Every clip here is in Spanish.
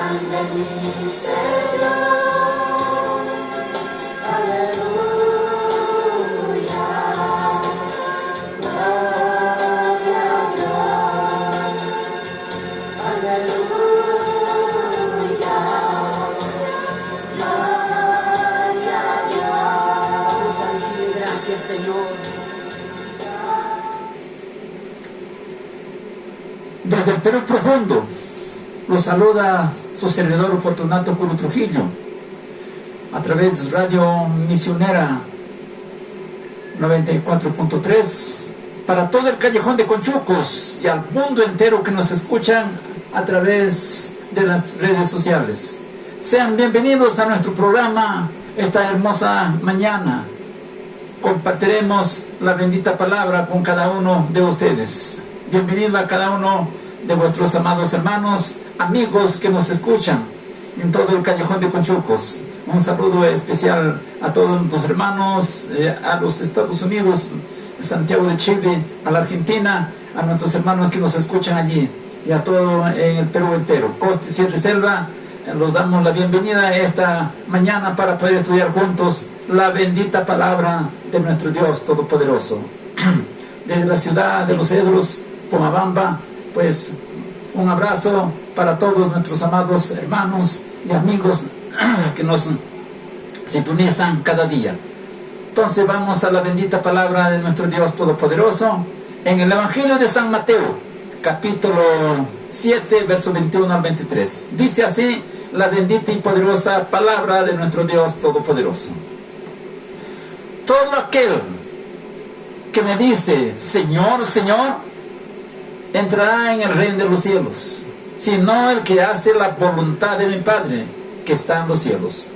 grande mi Señor, aleluya, gloria a Dios, aleluya, gloria a Dios. Vamos a decir gracias, Señor. Desde el Perú profundo, los saluda su servidor Fortunato Curu Trujillo, a través de Radio Misionera 94.3, para todo el Callejón de Conchucos y al mundo entero que nos escuchan a través de las redes sociales. Sean bienvenidos a nuestro programa esta hermosa mañana. Compartiremos la bendita palabra con cada uno de ustedes. Bienvenido a cada uno de vuestros amados hermanos, amigos que nos escuchan en todo el Callejón de Conchucos. Un saludo especial a todos nuestros hermanos, a los Estados Unidos, Santiago de Chile, a la Argentina, a nuestros hermanos que nos escuchan allí y a todo en el Perú entero. Costa y Sierra y Selva, los damos la bienvenida esta mañana para poder estudiar juntos la bendita palabra de nuestro Dios Todopoderoso. Desde la ciudad de Los Cedros, Pomabamba, pues un abrazo para todos nuestros amados hermanos y amigos que nos sintonizan cada día. Entonces vamos a la bendita palabra de nuestro Dios Todopoderoso en el Evangelio de San Mateo, capítulo 7, verso 21 al 23. Dice así la bendita y poderosa palabra de nuestro Dios Todopoderoso. Todo aquel que me dice, Señor, Señor, entrará en el reino de los cielos, sino el que hace la voluntad de mi Padre que está en los cielos.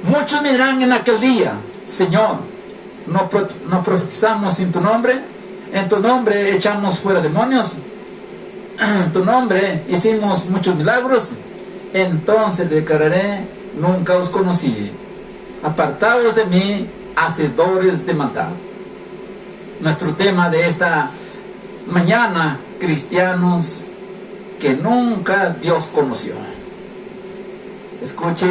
Muchos me dirán en aquel día, Señor, ¿no profetizamos en tu nombre? En tu nombre echamos fuera demonios, en tu nombre hicimos muchos milagros. Entonces declararé, nunca os conocí, apartados de mí, hacedores de maldad. Nuestro tema de esta mañana: cristianos que nunca Dios conoció. Escuche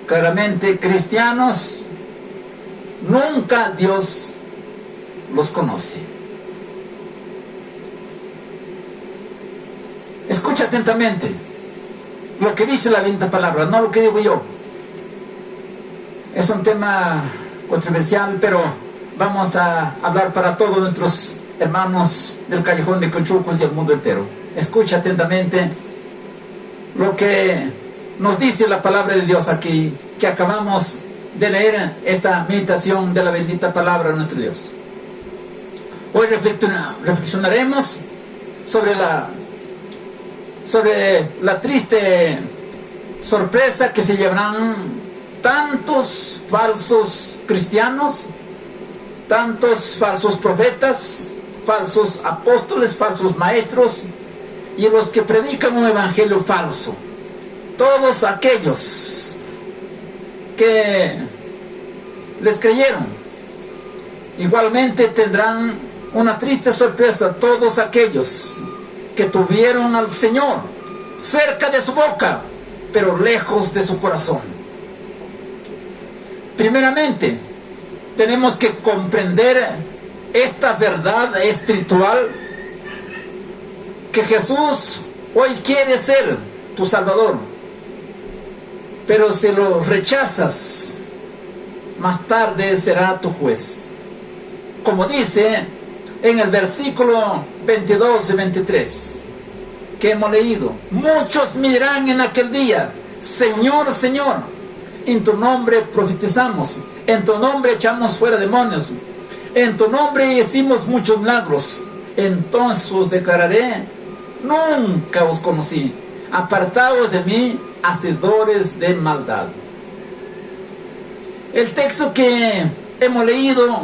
claramente: cristianos nunca Dios los conoce. Escucha atentamente lo que dice la bendita palabra, no lo que digo yo. Es un tema controversial, pero vamos a hablar para todos nuestros hermanos del Callejón de Conchucos y el mundo entero. Escucha atentamente lo que nos dice la palabra de Dios aquí, que acabamos de leer esta meditación de la bendita palabra de nuestro Dios. Hoy reflexionaremos sobre la triste sorpresa que se llevarán tantos falsos cristianos, tantos falsos profetas, falsos apóstoles, falsos maestros y los que predican un evangelio falso. Todos aquellos que les creyeron igualmente tendrán una triste sorpresa. Todos aquellos que tuvieron al Señor cerca de su boca, pero lejos de su corazón. Primeramente, tenemos que comprender esta verdad espiritual, que Jesús hoy quiere ser tu Salvador, pero si lo rechazas, más tarde será tu juez. Como dice en el versículo 22 y 23 que hemos leído: muchos me dirán en aquel día, Señor, Señor, en tu nombre profetizamos, en tu nombre echamos fuera demonios, en tu nombre hicimos muchos milagros. Entonces os declararé, nunca os conocí, apartados de mí, hacedores de maldad. El texto que hemos leído,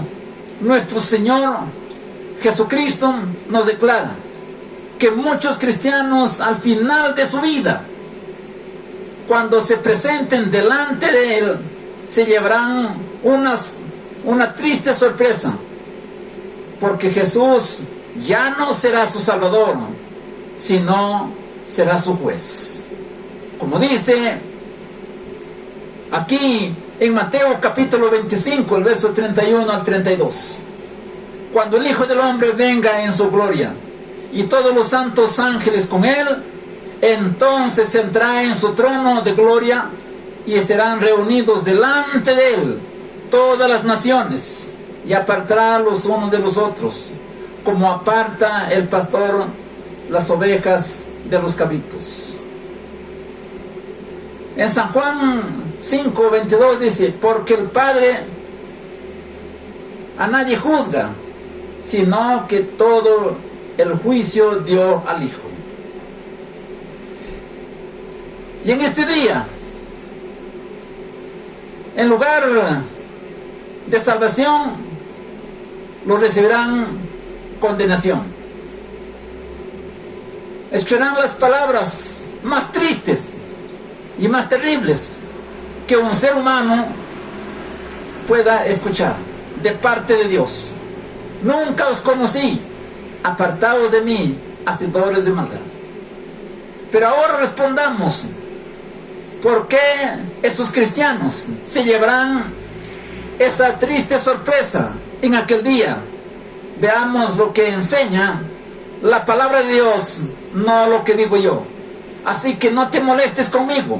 nuestro Señor Jesucristo nos declara que muchos cristianos al final de su vida, cuando se presenten delante de Él, se llevarán una triste sorpresa, porque Jesús ya no será su Salvador, sino será su juez. Como dice aquí en Mateo capítulo 25, el verso 31 al 32. Cuando el Hijo del Hombre venga en su gloria y todos los santos ángeles con él, entonces sentará en su trono de gloria y serán reunidos delante de él todas las naciones, y apartará los unos de los otros, como aparta el pastor las ovejas de los cabritos. En San Juan 5:22 dice: porque el Padre a nadie juzga, sino que todo el juicio dio al Hijo. Y en este día, en lugar de salvación, lo recibirán condenación. Escucharán las palabras más tristes y más terribles que un ser humano pueda escuchar de parte de Dios. Nunca os conocí, apartados de mí, hacedores de maldad. Pero ahora respondamos: ¿por qué esos cristianos se llevarán esa triste sorpresa en aquel día? Veamos lo que enseña la palabra de Dios, no lo que digo yo. Así que no te molestes conmigo.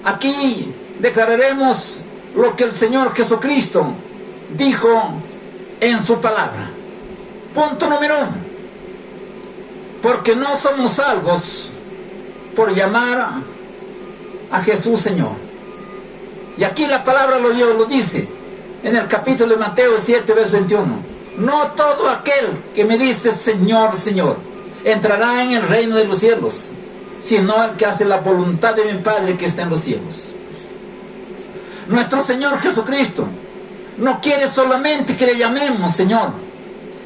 Aquí declararemos lo que el Señor Jesucristo dijo en su palabra. Punto número 1. Porque no somos salvos por llamar a Jesús Señor. Y aquí la palabra de Dios lo dice en el capítulo de Mateo 7, verso 21. No todo aquel que me dice Señor, Señor, entrará en el reino de los cielos, sino el que hace la voluntad de mi Padre que está en los cielos. Nuestro Señor Jesucristo no quiere solamente que le llamemos Señor.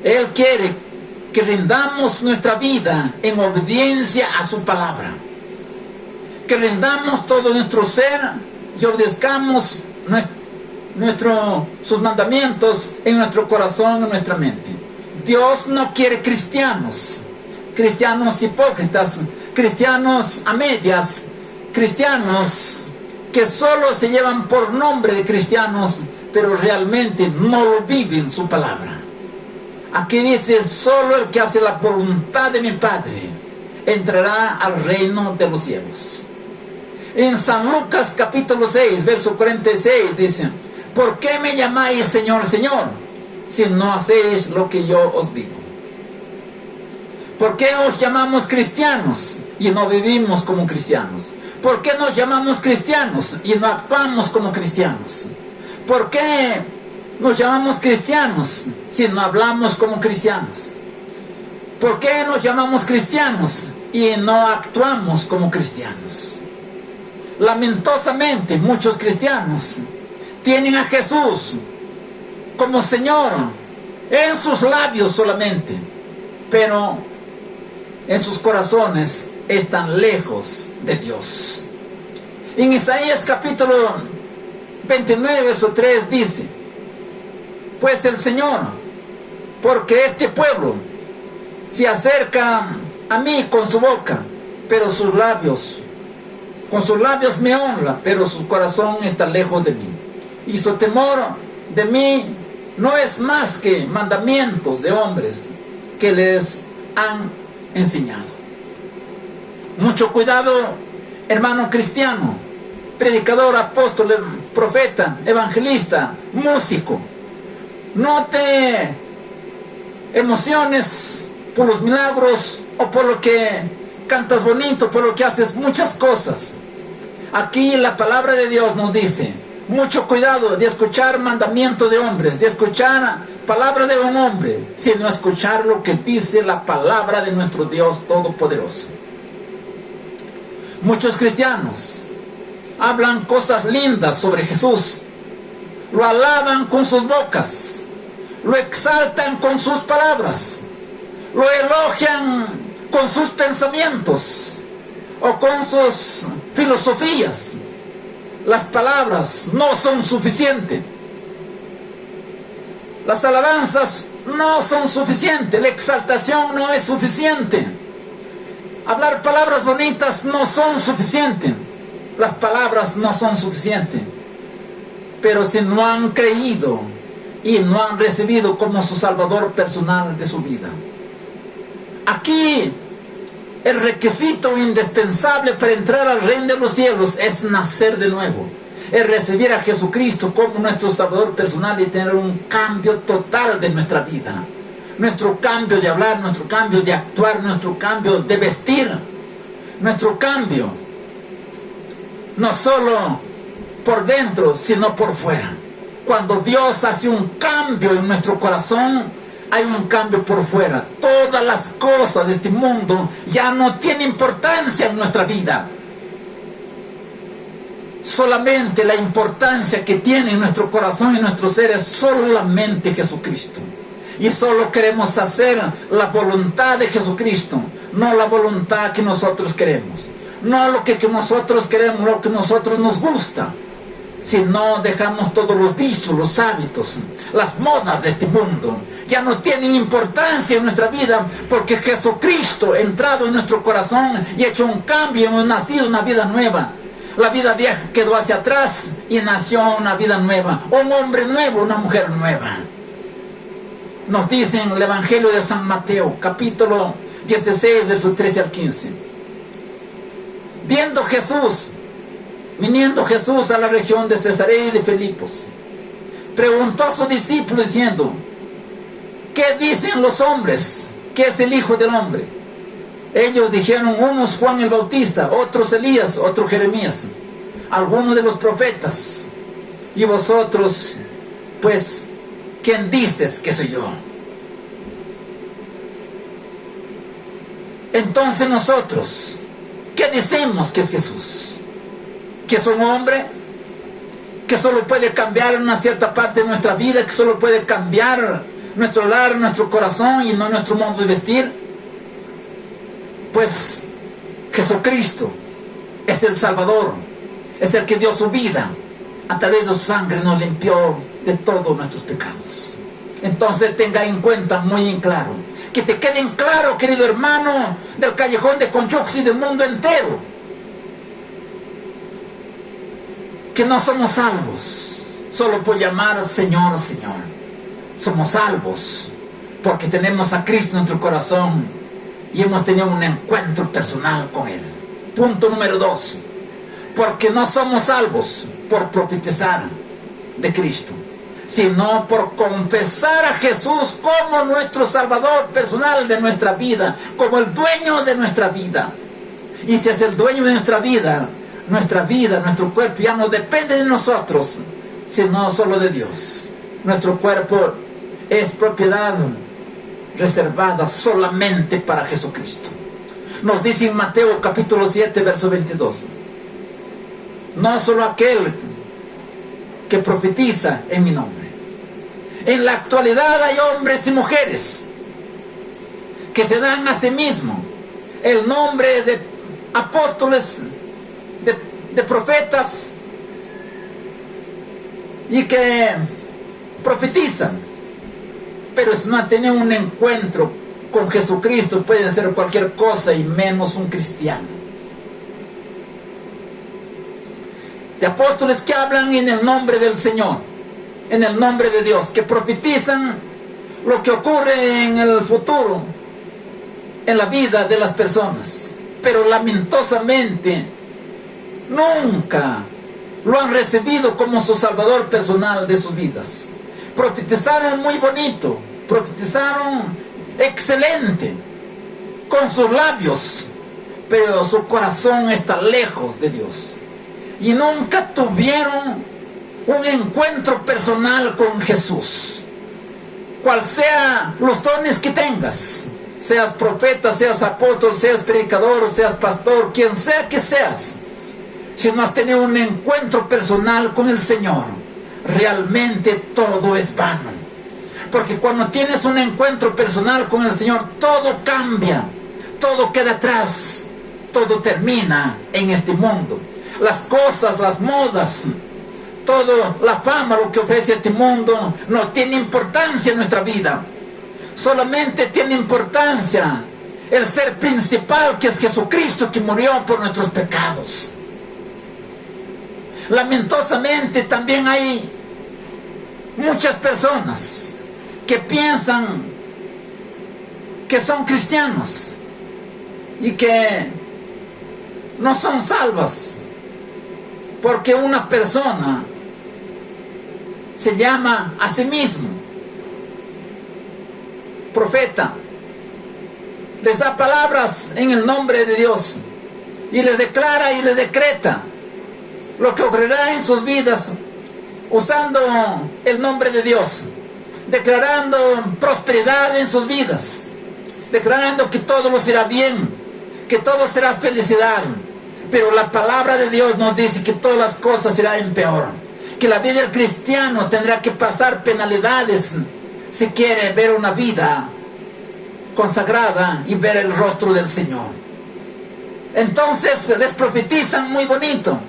Él quiere que rindamos nuestra vida en obediencia a su palabra. Que rindamos todo nuestro ser y obedezcamos sus mandamientos en nuestro corazón, en nuestra mente. Dios no quiere cristianos hipócritas, cristianos a medias, cristianos que solo se llevan por nombre de cristianos, pero realmente no lo viven su palabra. Aquí dice: solo el que hace la voluntad de mi Padre entrará al reino de los cielos. En San Lucas capítulo 6, verso 46 dice: ¿por qué me llamáis Señor, Señor, si no hacéis lo que yo os digo? ¿Por qué os llamamos cristianos y no vivimos como cristianos? ¿Por qué nos llamamos cristianos y no actuamos como cristianos? ¿Por qué nos llamamos cristianos si no hablamos como cristianos? ¿Por qué nos llamamos cristianos y no actuamos como cristianos? Lamentosamente, muchos cristianos tienen a Jesús como Señor en sus labios solamente, pero en sus corazones están lejos de Dios. En Isaías capítulo 29, verso 3 dice: pues el Señor, porque este pueblo se acerca a mí con su boca, pero con sus labios me honra, pero su corazón está lejos de mí. Y su temor de mí no es más que mandamientos de hombres que les han enseñado. Mucho cuidado, hermano cristiano, predicador, apóstol, profeta, evangelista, músico. No te emociones por los milagros o por lo que cantas bonito, por lo que haces muchas cosas. Aquí la palabra de Dios nos dice: mucho cuidado de escuchar mandamientos de hombres, de escuchar palabras de un hombre, sino escuchar lo que dice la palabra de nuestro Dios Todopoderoso. Muchos cristianos hablan cosas lindas sobre Jesús, lo alaban con sus bocas, lo exaltan con sus palabras, lo elogian con sus pensamientos o con sus filosofías. Las palabras no son suficientes. Las alabanzas no son suficientes. La exaltación no es suficiente. Hablar palabras bonitas no son suficientes. Las palabras no son suficientes. Pero si no han creído y no han recibido como su Salvador personal de su vida. Aquí el requisito indispensable para entrar al reino de los cielos es nacer de nuevo. Es recibir a Jesucristo como nuestro Salvador personal y tener un cambio total de nuestra vida. Nuestro cambio de hablar, nuestro cambio de actuar, nuestro cambio de vestir, nuestro cambio, no solo por dentro, sino por fuera. Cuando Dios hace un cambio en nuestro corazón, hay un cambio por fuera. Todas las cosas de este mundo ya no tienen importancia en nuestra vida. Solamente la importancia que tiene en nuestro corazón y en nuestro ser es solamente Jesucristo. Y solo queremos hacer la voluntad de Jesucristo, no la voluntad que nosotros queremos. No lo que nosotros queremos, lo que nosotros nos gusta. Si no dejamos todos los vicios, los hábitos, las modas de este mundo, ya no tienen importancia en nuestra vida, porque Jesucristo ha entrado en nuestro corazón y ha hecho un cambio, hemos nacido una vida nueva. La vida vieja quedó hacia atrás y nació una vida nueva, un hombre nuevo, una mujer nueva. Nos dice en el Evangelio de San Mateo, capítulo 16, versos 13 al 15. Viniendo Jesús a la región de Cesarea de Filipos, preguntó a sus discípulos diciendo: ¿qué dicen los hombres que es el Hijo del Hombre? Ellos dijeron, unos Juan el Bautista, otros Elías, otros Jeremías, algunos de los profetas. Y vosotros, pues, ¿quién dices que soy yo? Entonces nosotros, ¿qué decimos que es Jesús? ¿Que es un hombre que solo puede cambiar una cierta parte de nuestra vida, que solo puede cambiar nuestro hogar, nuestro corazón y no nuestro modo de vestir? Pues Jesucristo es el Salvador, es el que dio su vida, a través de su sangre nos limpió de todos nuestros pecados. Entonces tenga en cuenta muy en claro, que te quede en claro, querido hermano del callejón de Conchucos y del mundo entero, que no somos salvos solo por llamar Señor, Señor. Somos salvos porque tenemos a Cristo en nuestro corazón y hemos tenido un encuentro personal con Él. Punto número 2. Porque no somos salvos por profetizar de Cristo, sino por confesar a Jesús como nuestro Salvador personal de nuestra vida, como el dueño de nuestra vida. Y si es el dueño de nuestra vida, nuestro cuerpo ya no depende de nosotros, sino solo de Dios. Nuestro cuerpo es propiedad reservada solamente para Jesucristo. Nos dice en Mateo capítulo 7, verso 22. No solo aquel que profetiza en mi nombre. En la actualidad hay hombres y mujeres que se dan a sí mismos el nombre de apóstoles, de profetas, y que profetizan, pero si no han tenido un encuentro con Jesucristo pueden ser cualquier cosa y menos un cristiano. De apóstoles que hablan en el nombre del Señor, en el nombre de Dios, que profetizan lo que ocurre en el futuro, en la vida de las personas, pero lamentosamente nunca lo han recibido como su Salvador personal de sus vidas. Profetizaron muy bonito, profetizaron excelente con sus labios, pero su corazón está lejos de Dios y nunca tuvieron un encuentro personal con Jesús. Cual sea los dones que tengas, seas profeta, seas apóstol, seas predicador, seas pastor, quien sea que seas, si no has tenido un encuentro personal con el Señor, realmente todo es vano. Porque cuando tienes un encuentro personal con el Señor, todo cambia, todo queda atrás, todo termina en este mundo. Las cosas, las modas, toda la fama, lo que ofrece este mundo, no tiene importancia en nuestra vida. Solamente tiene importancia el ser principal, que es Jesucristo, que murió por nuestros pecados. Lamentosamente también hay muchas personas que piensan que son cristianos y que no son salvas, porque una persona se llama a sí mismo profeta, les da palabras en el nombre de Dios y les declara y les decreta lo que ocurrirá en sus vidas usando el nombre de Dios, declarando prosperidad en sus vidas, declarando que todo lo será bien, que todo será felicidad. Pero la palabra de Dios nos dice que todas las cosas serán en peor, que la vida del cristiano tendrá que pasar penalidades si quiere ver una vida consagrada y ver el rostro del Señor. Entonces les profetizan muy bonito,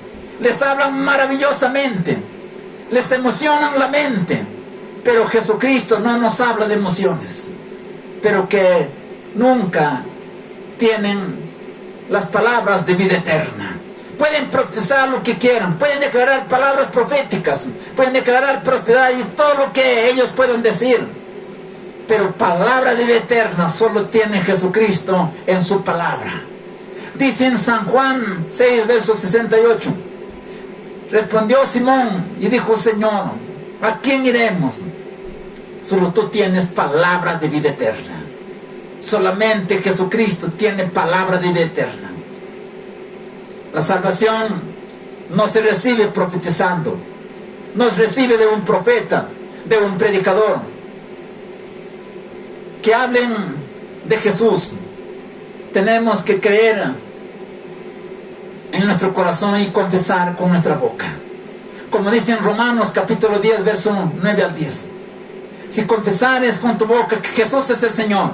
les hablan maravillosamente, les emocionan la mente, pero Jesucristo no nos habla de emociones, pero que nunca tienen las palabras de vida eterna. Pueden profetizar lo que quieran, pueden declarar palabras proféticas, pueden declarar prosperidad y todo lo que ellos pueden decir, pero palabra de vida eterna solo tiene Jesucristo en su palabra. Dice en San Juan 6, verso 68, respondió Simón y dijo: Señor, ¿a quién iremos? Solo tú tienes palabra de vida eterna. Solamente Jesucristo tiene palabra de vida eterna. La salvación no se recibe profetizando, no se recibe de un profeta, de un predicador, que hablen de Jesús. Tenemos que creer en nuestro corazón y confesar con nuestra boca. Como dice en Romanos capítulo 10, verso 9 al 10. Si confesares con tu boca que Jesús es el Señor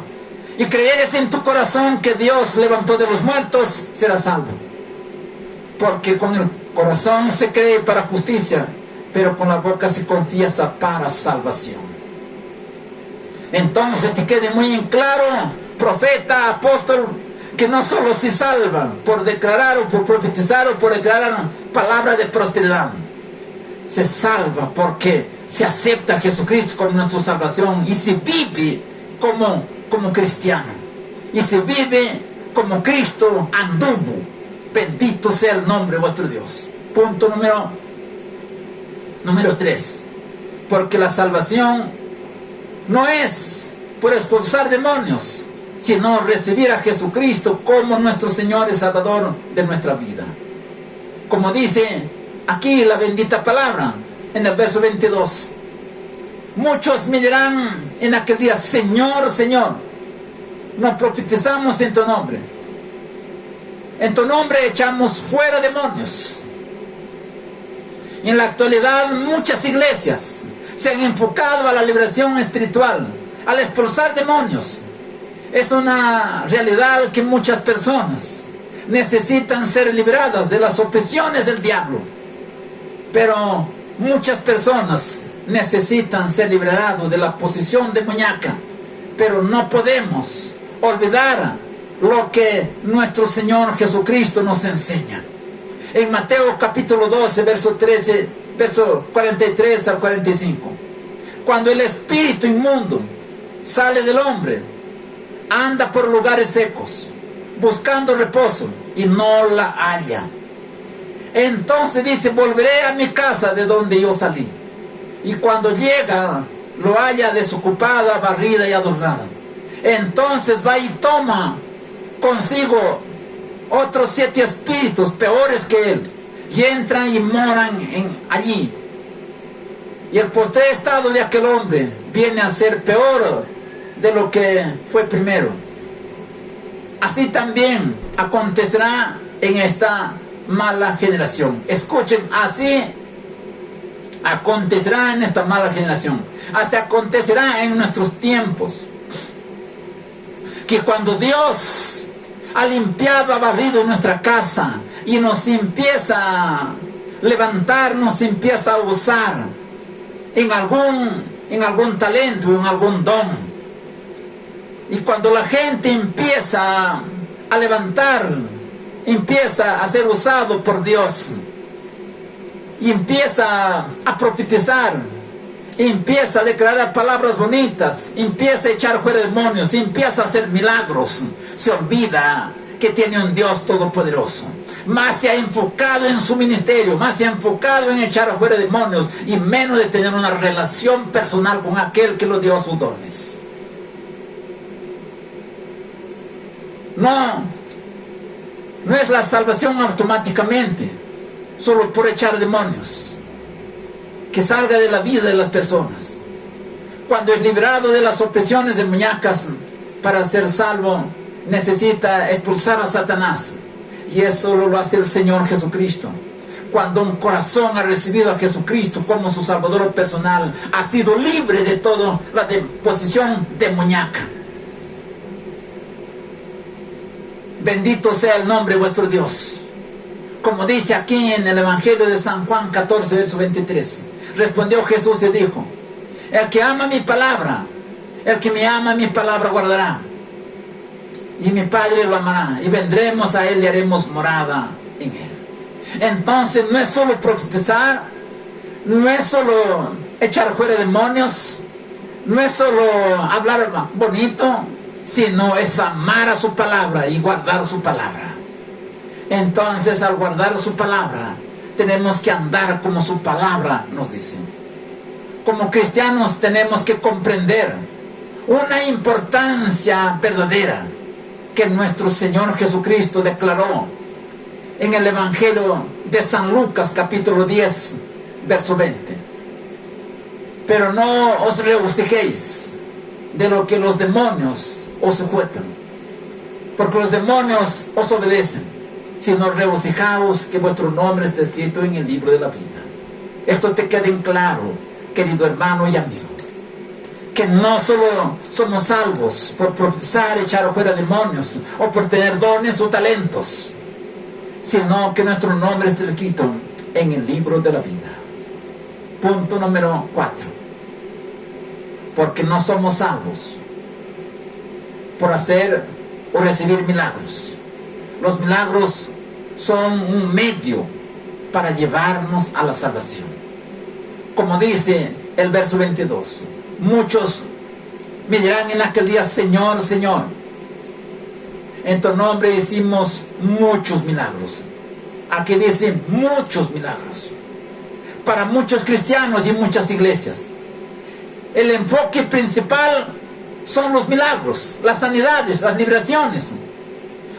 y creyeres en tu corazón que Dios levantó de los muertos, serás salvo. Porque con el corazón se cree para justicia, pero con la boca se confiesa para salvación. Entonces te quede muy en claro, profeta, apóstol, que no solo se salvan por declarar o por profetizar o por declarar palabra de prosperidad. Se salva porque se acepta a Jesucristo como nuestra salvación y se vive como cristiano. Y se vive como Cristo anduvo. Bendito sea el nombre de vuestro Dios. Punto número 3. Porque la salvación no es por expulsar demonios, sino recibir a Jesucristo como nuestro Señor y Salvador de nuestra vida. Como dice aquí la bendita palabra en el verso 22. Muchos me dirán en aquel día: Señor, Señor, nos profetizamos en tu nombre. En tu nombre echamos fuera demonios. En la actualidad muchas iglesias se han enfocado a la liberación espiritual, al expulsar demonios. Es una realidad que muchas personas necesitan ser liberadas de las opresiones del diablo. Pero muchas personas necesitan ser liberados de la posición demoníaca. Pero no podemos olvidar lo que nuestro Señor Jesucristo nos enseña. En Mateo capítulo 12, verso 13, verso 43 al 45. Cuando el espíritu inmundo sale del hombre, anda por lugares secos, buscando reposo, y no la halla. Entonces dice: volveré a mi casa de donde yo salí. Y cuando llega, lo halla desocupada, barrida y adornada. Entonces va y toma consigo otros 7 espíritus peores que él, y entran y moran allí. Y el postrer estado de aquel hombre viene a ser peor de lo que fue primero. Así también acontecerá en esta mala generación. Escuchen, así acontecerá en esta mala generación. Así acontecerá en nuestros tiempos. Que cuando Dios ha limpiado, ha barrido nuestra casa y nos empieza a levantar, nos empieza a usar en algún talento, en algún don, Y cuando la gente empieza a levantar, empieza a ser usado por Dios, y empieza a profetizar, empieza a declarar palabras bonitas, empieza a echar fuera demonios, empieza a hacer milagros, se olvida que tiene un Dios todopoderoso. Más se ha enfocado en su ministerio, más se ha enfocado en echar afuera demonios y menos de tener una relación personal con aquel que le dio sus dones. No es la salvación automáticamente, solo por echar demonios, que salga de la vida de las personas. Cuando es liberado de las opresiones demoníacas, para ser salvo necesita expulsar a Satanás, y eso lo hace el Señor Jesucristo. Cuando un corazón ha recibido a Jesucristo como su Salvador personal, ha sido libre de toda la posición demoníaca. Bendito sea el nombre de vuestro Dios. Como dice aquí en el Evangelio de San Juan 14, verso 23. Respondió Jesús y dijo: el que ama mi palabra, el que me ama mi palabra guardará, y mi Padre lo amará, y vendremos a él y haremos morada en él. Entonces no es solo profetizar, no es solo echar fuera demonios, no es solo hablar bonito, sino es amar a su palabra y guardar su palabra. Entonces, al guardar su palabra, tenemos que andar como su palabra nos dice. Como cristianos tenemos que comprender una importancia verdadera que nuestro Señor Jesucristo declaró en el Evangelio de San Lucas, capítulo 10, verso 20. Pero no os regocijéis de lo que los demonios os sujetan, porque los demonios os obedecen, sino regocijaos que vuestro nombre está escrito en el libro de la vida. Esto te quede en claro, querido hermano y amigo, que no solo somos salvos por profesar, echar fuera demonios, o por tener dones o talentos, sino que nuestro nombre está escrito en el libro de la vida. Punto número 4. Porque no somos salvos por hacer o recibir milagros. Los milagros son un medio para llevarnos a la salvación. Como dice el verso 22, muchos me dirán en aquel día: Señor, Señor, en tu nombre hicimos muchos milagros. Aquí dice muchos milagros. Para muchos cristianos y muchas iglesias, el enfoque principal son los milagros, las sanidades, las liberaciones,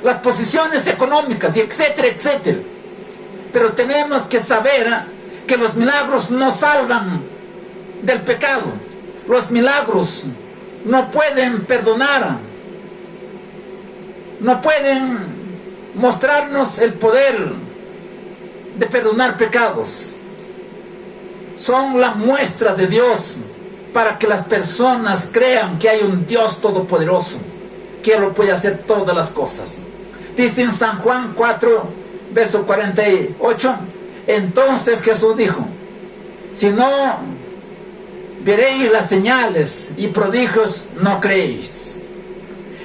las posiciones económicas, y etcétera, etcétera. Pero tenemos que saber que los milagros no salvan del pecado. Los milagros no pueden perdonar, no pueden mostrarnos el poder de perdonar pecados. Son la muestra de Dios para que las personas crean que hay un Dios todopoderoso, que Él lo puede hacer todas las cosas. Dice en San Juan 4, verso 48, entonces Jesús dijo: si no veréis las señales y prodigios, no creéis.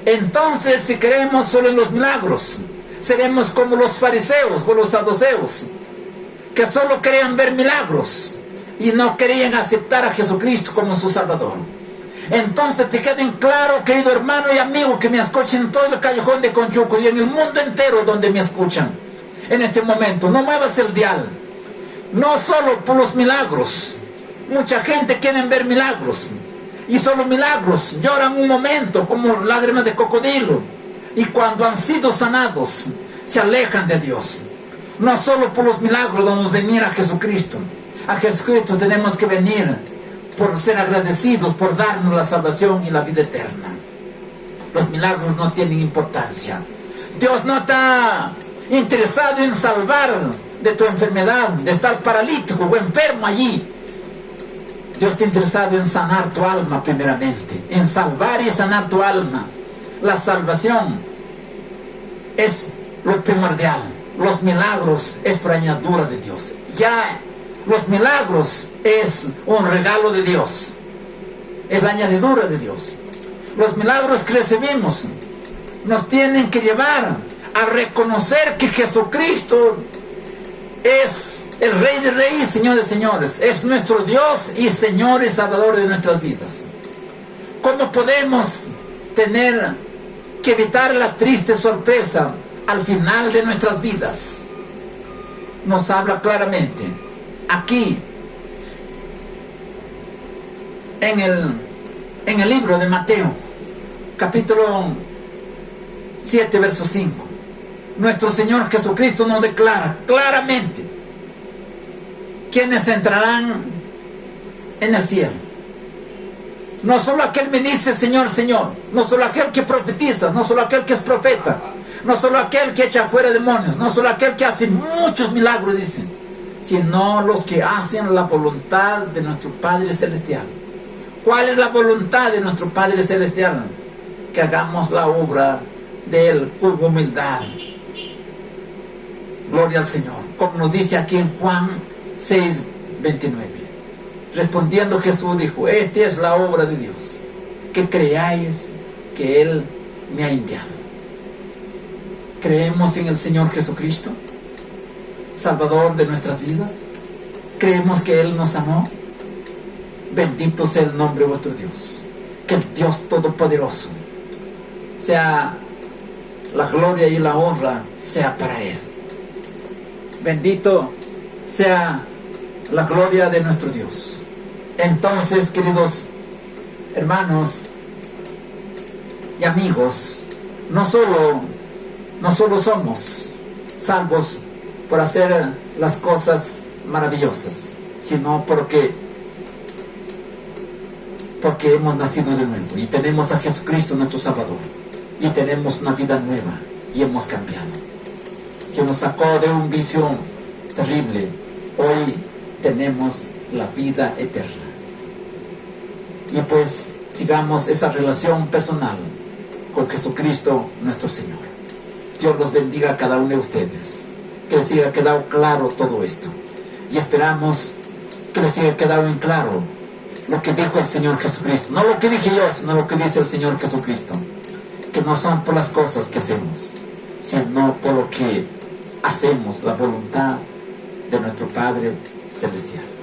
Entonces, si creemos solo en los milagros, seremos como los fariseos o los saduceos, que solo querían ver milagros y no querían aceptar a Jesucristo como su Salvador. Entonces te queden claro, querido hermano y amigo, que me escuchen en todo el callejón de Conchuco y en el mundo entero donde me escuchan en este momento. No muevas el dial, no solo por los milagros. Mucha gente quiere ver milagros, y solo milagros, lloran un momento como lágrimas de cocodrilo, y cuando han sido sanados se alejan de Dios. No solo por los milagros vamos a venir a Jesucristo. A Jesucristo tenemos que venir por ser agradecidos, por darnos la salvación y la vida eterna. Los milagros no tienen importancia. Dios no está interesado en salvar de tu enfermedad, de estar paralítico o enfermo allí. Dios está interesado en sanar tu alma primeramente, en salvar y sanar tu alma. La salvación es lo primordial. Los milagros es por añadidura de Dios. Ya los milagros es un regalo de Dios, es la añadidura de Dios. Los milagros que recibimos nos tienen que llevar a reconocer que Jesucristo es el Rey de Reyes, Señor de Señores. Es nuestro Dios y Señor y Salvador de nuestras vidas. ¿Cómo podemos tener que evitar la triste sorpresa al final de nuestras vidas? Nos habla claramente aquí en el libro de Mateo, capítulo 7, verso 5. Nuestro Señor Jesucristo nos declara claramente quiénes entrarán en el cielo. No solo aquel que dice Señor, Señor, no solo aquel que profetiza, no solo aquel que es profeta, no solo aquel que echa fuera demonios, no solo aquel que hace muchos milagros, dicen, sino los que hacen la voluntad de nuestro Padre Celestial. ¿Cuál es la voluntad de nuestro Padre Celestial? Que hagamos la obra de Él con humildad. Gloria al Señor. Como nos dice aquí en Juan 6, 29. Respondiendo Jesús dijo, esta es la obra de Dios, que creáis que Él me ha enviado. ¿Creemos en el Señor Jesucristo, Salvador de nuestras vidas? ¿Creemos que Él nos amó? Bendito sea el nombre de vuestro Dios. Que el Dios Todopoderoso sea la gloria y la honra sea para Él. Bendito sea la gloria de nuestro Dios. Entonces, queridos hermanos y amigos, no solo somos salvos por hacer las cosas maravillosas, sino porque hemos nacido de nuevo y tenemos a Jesucristo nuestro Salvador y tenemos una vida nueva y hemos cambiado. Se nos sacó de un vicio terrible, hoy tenemos la vida eterna. Y pues sigamos esa relación personal con Jesucristo nuestro Señor. Dios los bendiga a cada uno de ustedes. Que les haya quedado claro todo esto. Y esperamos que les haya quedado en claro lo que dijo el Señor Jesucristo. No lo que dije yo, sino lo que dice el Señor Jesucristo. Que no son por las cosas que hacemos, sino por lo que hacemos, la voluntad de nuestro Padre Celestial.